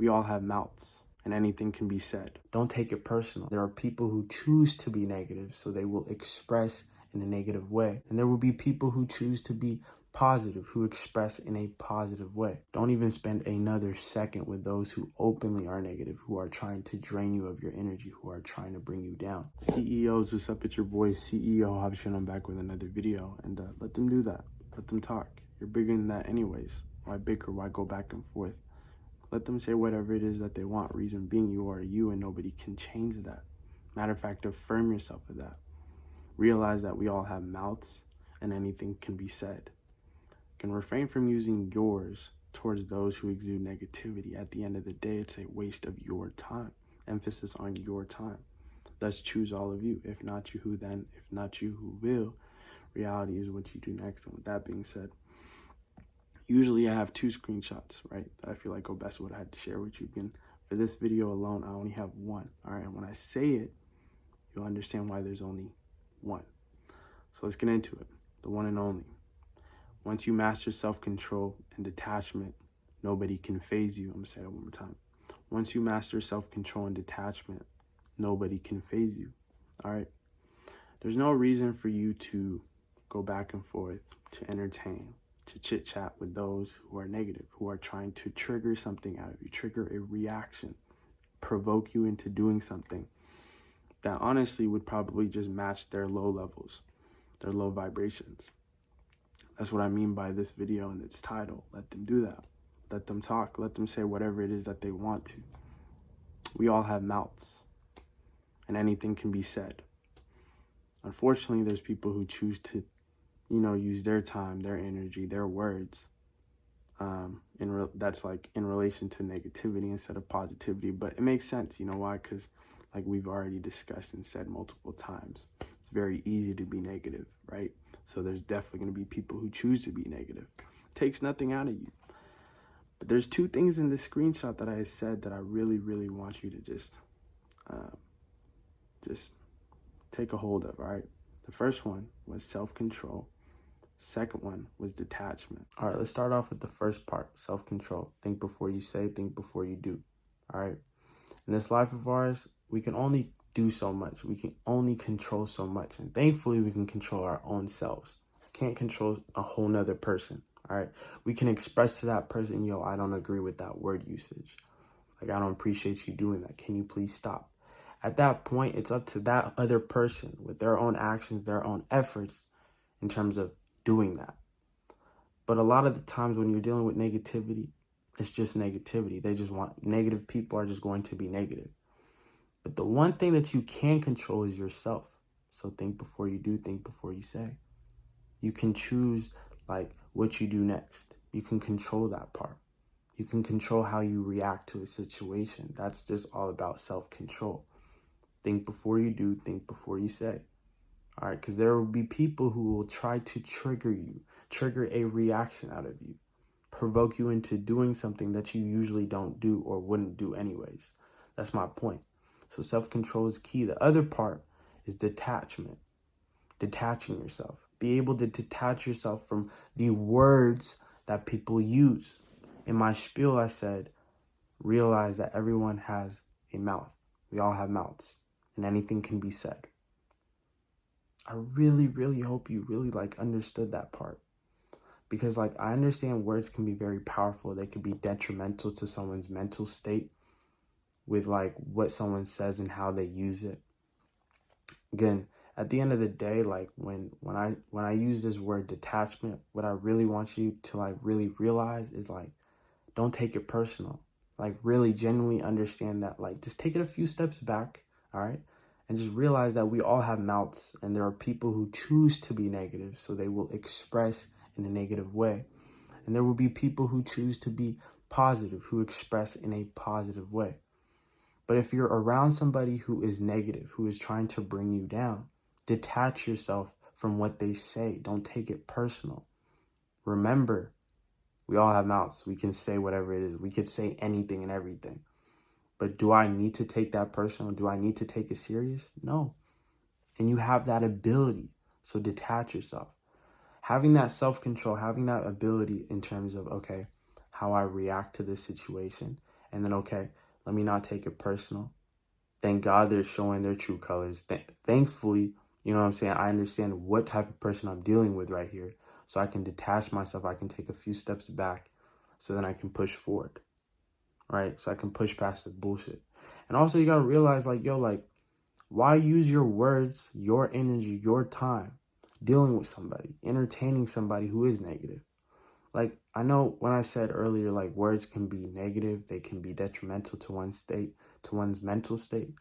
We all have mouths, and anything can be said. Don't take it personal. There are people who choose to be negative, so they will express in a negative way. And there will be people who choose to be positive, who express in a positive way. Don't even spend another second with those who openly are negative, who are trying to drain you of your energy, who are trying to bring you down. CEOs, what's up? It's your boy CEO Hobson. I'm back with another video, and let them do that. Let them talk. You're bigger than that anyways. Why bicker? Why go back and forth? Let them say whatever it is that they want. Reason being, you are you and nobody can change that. Matter of fact, affirm yourself with that. Realize that we all have mouths and anything can be said. Can refrain from using yours towards those who exude negativity. At the end of the day, it's a waste of your time. Emphasis on your time. Thus choose all of you. If not you, who then? If not you, who will? Reality is what you do next. And with that being said, usually I have 2 screenshots, right, that I feel like go best with what I had to share with you. Again, for this video alone, I only have 1, all right? And when I say it, you'll understand why there's only 1. So let's get into it. The one and only. Once you master self-control and detachment, nobody can phase you. I'm gonna say that one more time. Once you master self-control and detachment, nobody can phase you, all right? There's no reason for you to go back and forth, to entertain, to chit chat with those who are negative, who are trying to trigger something out of you, trigger a reaction, provoke you into doing something that honestly would probably just match their low levels, their low vibrations. That's what I mean by this video and its title. Let them do that. Let them talk. Let them say whatever it is that they want to. We all have mouths, and anything can be said. Unfortunately, there's people who choose to use their time, their energy, their words. That's like in relation to negativity instead of positivity. But it makes sense. You know why? Because like we've already discussed and said multiple times, it's very easy to be negative, right? So there's definitely going to be people who choose to be negative. It takes nothing out of you. But there's 2 things in this screenshot that I said that I really, really want you to just take a hold of, all right? The first one was self-control. Second one was detachment. All right, let's start off with the first part, self-control. Think before you say, think before you do, all right? In this life of ours, we can only do so much. We can only control so much. And thankfully, we can control our own selves. Can't control a whole nother person, all right? We can express to that person, yo, I don't agree with that word usage. Like, I don't appreciate you doing that. Can you please stop? At that point, it's up to that other person with their own actions, their own efforts in terms of doing that. But a lot of the times when you're dealing with negativity, it's just negativity. Negative people are just going to be negative. But the one thing that you can control is yourself. So think before you do, think before you say. You can choose like what you do next. You can control that part. You can control how you react to a situation. That's just all about self-control. Think before you do, think before you say. All right, because there will be people who will try to trigger you, trigger a reaction out of you, provoke you into doing something that you usually don't do or wouldn't do anyways. That's my point. So self-control is key. The other part is detachment, detaching yourself. Be able to detach yourself from the words that people use. In my spiel, I said, realize that everyone has a mouth. We all have mouths, and anything can be said. I really, really hope you really understood that part. Because I understand words can be very powerful. They could be detrimental to someone's mental state with what someone says and how they use it. Again, at the end of the day, when I use this word detachment, what I really want you to really realize is don't take it personal. Really genuinely understand that just take it a few steps back, all right? And just realize that we all have mouths, and there are people who choose to be negative, so they will express in a negative way. And there will be people who choose to be positive, who express in a positive way. But if you're around somebody who is negative, who is trying to bring you down, detach yourself from what they say. Don't take it personal. Remember, we all have mouths. We can say whatever it is. We could say anything and everything. But do I need to take that personal? Do I need to take it serious? No. And you have that ability. So detach yourself. Having that self-control, having that ability in terms of, okay, how I react to this situation And then, okay, let me not take it personal. Thank God they're showing their true colors. Thankfully, you know what I'm saying, I understand what type of person I'm dealing with right here. So I can detach myself. I can take a few steps back so then I can push forward, right? So I can push past the bullshit. And also you got to realize, like, yo, like, why use your words, your energy, your time dealing with somebody, entertaining somebody who is negative? Like, I know when I said earlier, like, words can be negative, they can be detrimental to one's state, to one's mental state.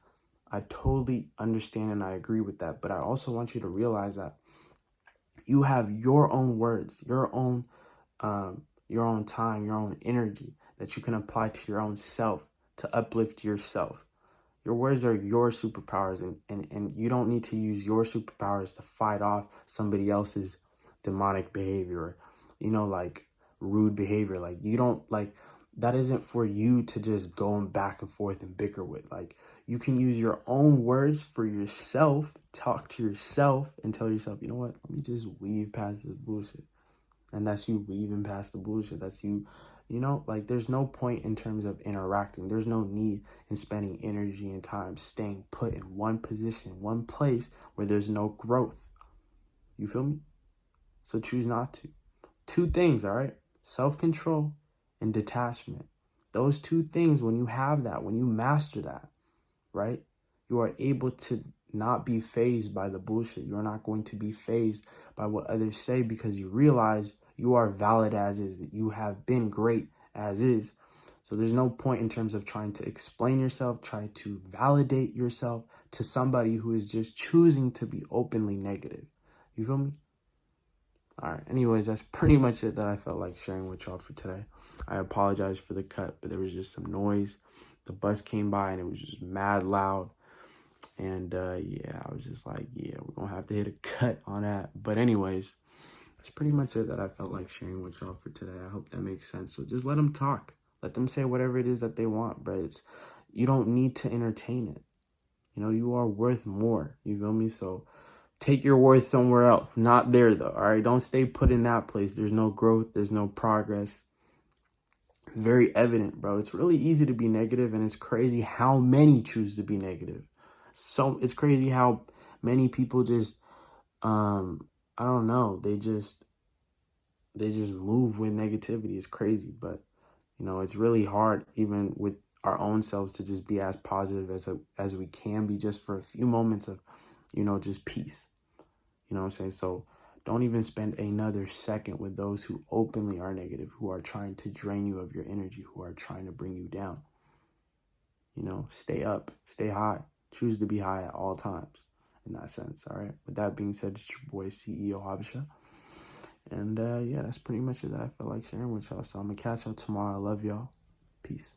I totally understand and I agree with that. But I also want you to realize that you have your own words, your own time, your own energy that you can apply to your own self to uplift yourself. Your words are your superpowers, and you don't need to use your superpowers to fight off somebody else's demonic behavior, like rude behavior. Like, you don't, like, that isn't for you to just go back and forth and bicker with. Like, you can use your own words for yourself, talk to yourself and tell yourself, you know what, let me just weave past this bullshit. And that's you weaving past the bullshit. That's you, like, there's no point in terms of interacting. There's no need in spending energy and time staying put in one position, one place where there's no growth. You feel me? So choose not to. 2 things, all right? Self-control and detachment. Those 2 things, when you have that, when you master that, right, you are able to not be fazed by the bullshit. You're not going to be fazed by what others say because you realize you are valid as is. You have been great as is. So there's no point in terms of trying to explain yourself, try to validate yourself to somebody who is just choosing to be openly negative. You feel me? All right. Anyways, that's pretty much it that I felt like sharing with y'all for today. I apologize for the cut, but there was just some noise. The bus came by and it was just mad loud. And yeah, I was just like, yeah, we're going to have to hit a cut on that. But anyways, that's pretty much it that I felt like sharing with y'all for today. I hope that makes sense. So just let them talk. Let them say whatever it is that they want, bro. You don't need to entertain it. You are worth more. You feel me? So take your worth somewhere else. Not there, though, all right? Don't stay put in that place. There's no growth. There's no progress. It's very evident, bro. It's really easy to be negative, and it's crazy how many choose to be negative. So it's crazy how many people just, I don't know, they just move with negativity. It's crazy, but it's really hard even with our own selves to just be as positive as we can be just for a few moments of, just peace. You know what I'm saying? So don't even spend another second with those who openly are negative, who are trying to drain you of your energy, who are trying to bring you down. Stay up, stay high, choose to be high at all times in that sense. All right. With that being said, it's your boy CEO Habisha. And yeah, that's pretty much it that I felt like sharing with y'all. So I'm going to catch y'all tomorrow. I love y'all. Peace.